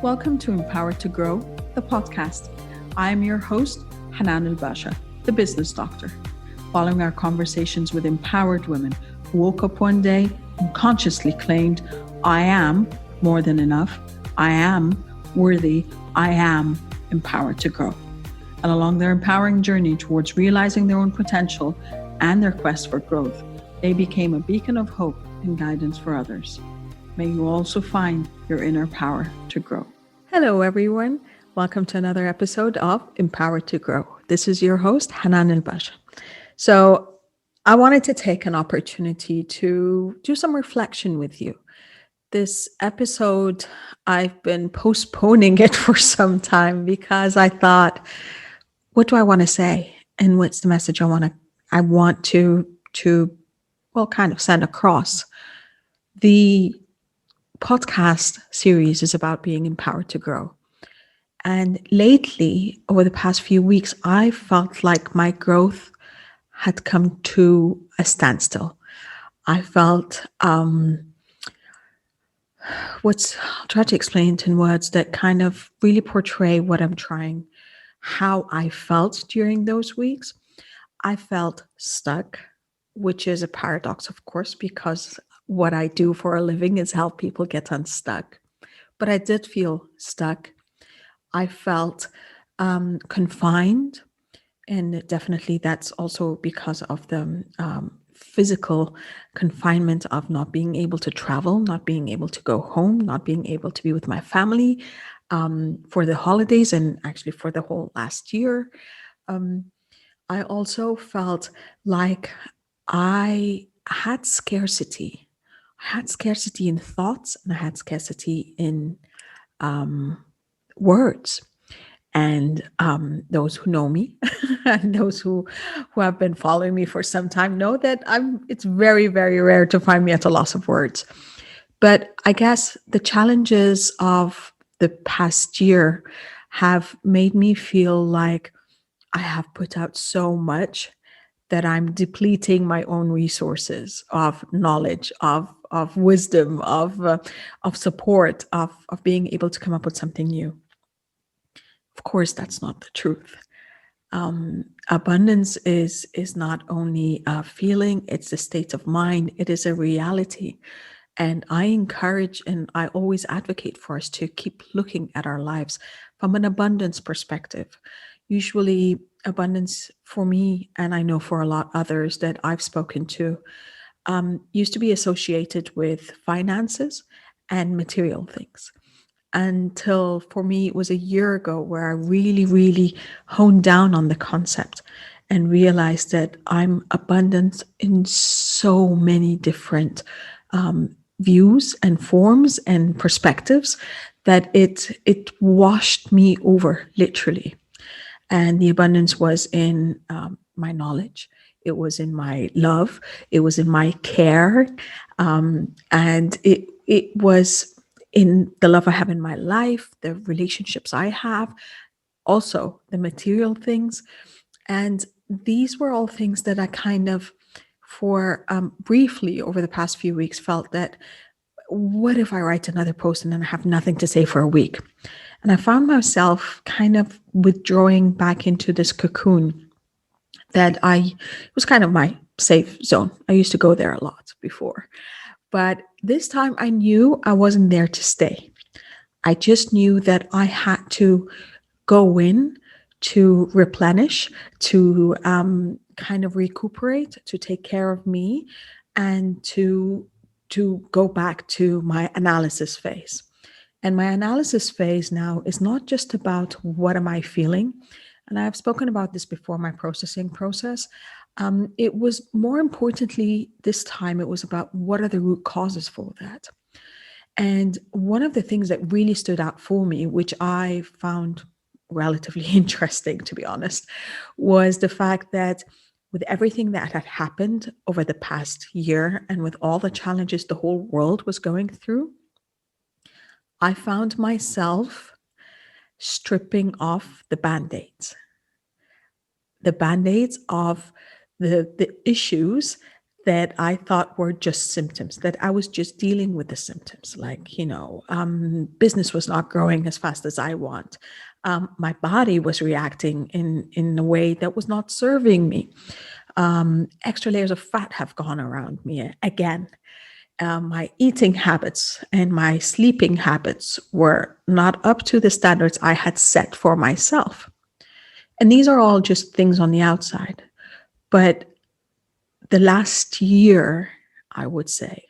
Welcome to Empowered to Grow, the podcast. I am your host, Hanan El Basha, the business doctor. Following our conversations with empowered women who woke up one day and consciously claimed, I am more than enough, I am worthy, I am empowered to grow. And along their empowering journey towards realizing their own potential and their quest for growth, they became a beacon of hope and guidance for others. May you also find your inner power to grow. Hello, everyone. Welcome to another episode of Empowered to Grow. This is your host, Hanan El Basha. So I wanted to take an opportunity to do some reflection with you. This episode, I've been postponing it for some time because I thought, what do I want to say? And what's the message I want to kind of send across? The podcast series is about being empowered to grow. And lately, over the past few weeks, I felt like my growth had come to a standstill. I felt, I'll try to explain it in words that kind of really portray how I felt during those weeks. I felt stuck, which is a paradox, of course, because what I do for a living is help people get unstuck. But I did feel stuck. I felt confined. And definitely that's also because of the physical confinement of not being able to travel, not being able to go home, not being able to be with my family for the holidays and actually for the whole last year. I also felt like I had scarcity. I had scarcity in thoughts and I had scarcity in words. And those who know me and those who have been following me for some time know that it's very, very rare to find me at a loss of words. But I guess the challenges of the past year have made me feel like I have put out so much that I'm depleting my own resources of knowledge, of wisdom, of support, of being able to come up with something new. Of course, that's not the truth. Abundance is not only a feeling, it's a state of mind, it is a reality. And I encourage and I always advocate for us to keep looking at our lives from an abundance perspective. Usually abundance for me, and I know for a lot others that I've spoken to, used to be associated with finances and material things. Until for me, it was a year ago where I really, really honed down on the concept and realized that I'm abundant in so many different views and forms and perspectives that it washed me over, literally. And the abundance was in my knowledge. It was in my love. It was in my care. And it was in the love I have in my life, the relationships I have, also the material things. And these were all things that I kind of, for briefly over the past few weeks, felt that, what if I write another post and then I have nothing to say for a week? And I found myself kind of withdrawing back into this cocoon that it was kind of my safe zone. I used to go there a lot before. But this time I knew I wasn't there to stay. I just knew that I had to go in to replenish, to kind of recuperate, to take care of me, and to go back to my analysis phase. And my analysis phase now is not just about what am I feeling. And I've spoken about this before, my processing process. It was more importantly, this time, it was about what are the root causes for that. And one of the things that really stood out for me, which I found relatively interesting, to be honest, was the fact that with everything that had happened over the past year and with all the challenges the whole world was going through, I found myself stripping off the Band-Aids of the issues that I thought were just symptoms, that I was just dealing with the symptoms. Like, business was not growing as fast as I want. My body was reacting in a way that was not serving me. Extra layers of fat have gone around me again. My eating habits and my sleeping habits were not up to the standards I had set for myself. And these are all just things on the outside. But the last year, I would say,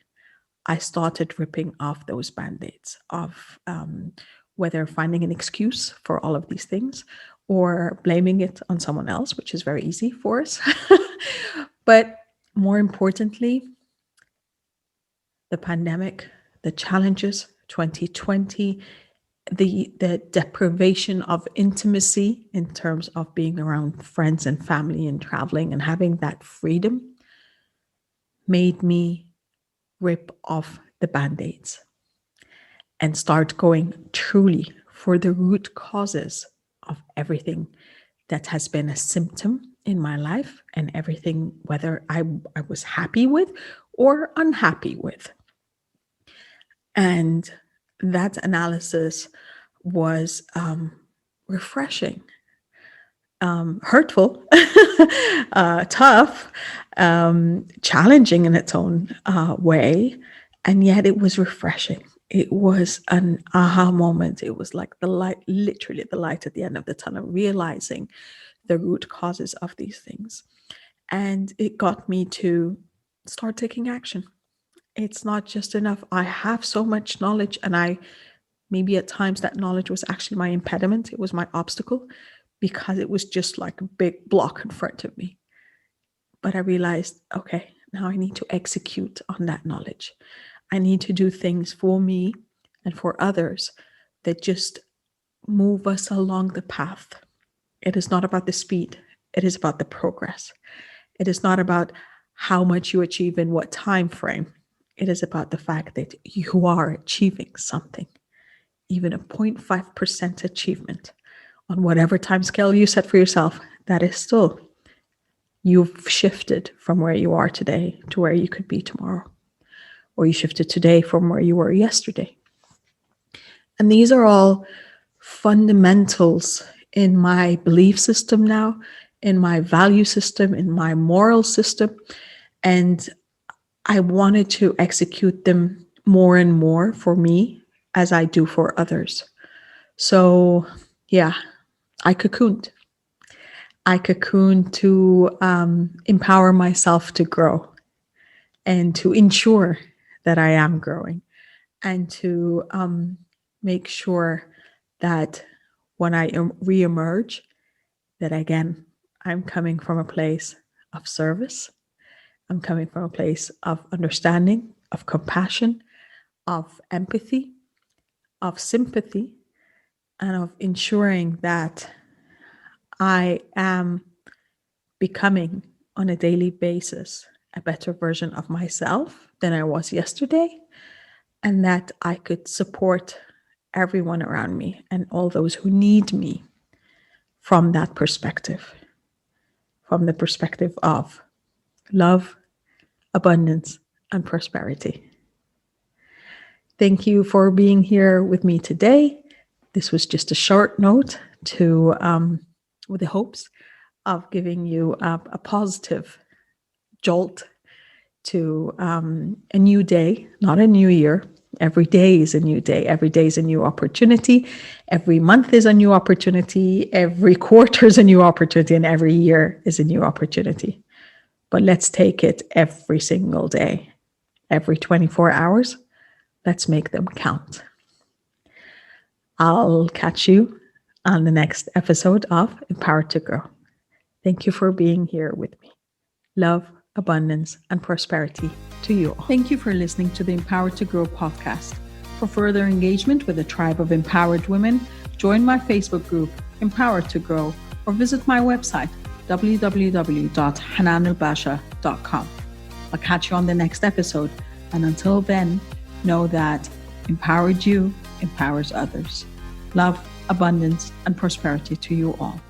I started ripping off those band-aids of whether finding an excuse for all of these things or blaming it on someone else, which is very easy for us. But more importantly, the pandemic, the challenges, 2020, the deprivation of intimacy in terms of being around friends and family and traveling and having that freedom made me rip off the band-aids and start going truly for the root causes of everything that has been a symptom in my life and everything, whether I was happy with or unhappy with. And that analysis was refreshing, hurtful, tough, challenging in its own way. And yet it was refreshing. It was an aha moment. It was like the light, literally the light at the end of the tunnel, realizing the root causes of these things. And it got me to start taking action. It's not just enough. I have so much knowledge, and maybe at times that knowledge was actually my impediment. It was my obstacle because it was just like a big block in front of me. But I realized, okay, now I need to execute on that knowledge. I need to do things for me and for others that just move us along the path. It is not about the speed. It is about the progress. It is not about how much you achieve in what time frame. It is about the fact that you are achieving something, even a 0.5% achievement on whatever time scale you set for yourself. That is still, you've shifted from where you are today to where you could be tomorrow, or you shifted today from where you were yesterday. And these are all fundamentals in my belief system now, in my value system, in my moral system. And I wanted to execute them more and more for me as I do for others. So yeah, I cocooned. I cocooned to empower myself to grow and to ensure that I am growing, and to make sure that when I reemerge, that again, I'm coming from a place of service. I'm coming from a place of understanding, of compassion, of empathy, of sympathy, and of ensuring that I am becoming on a daily basis a better version of myself than I was yesterday, and that I could support everyone around me and all those who need me from that perspective, from the perspective of love, abundance, and prosperity. Thank you for being here with me today. This was just a short note to, with the hopes of giving you a positive jolt to a new day, not a new year. Every day is a new day. Every day is a new opportunity. Every month is a new opportunity. Every quarter is a new opportunity. And every year is a new opportunity. But let's take it every single day. Every 24 hours, let's make them count. I'll catch you on the next episode of Empowered to Grow. Thank you for being here with me. Love, abundance, and prosperity to you all. Thank you for listening to the Empowered to Grow podcast. For further engagement with a tribe of empowered women, join my Facebook group, Empowered to Grow, or visit my website, www.hananelbasha.com. I'll catch you on the next episode. And until then, know that empowered you empowers others. Love, abundance, and prosperity to you all.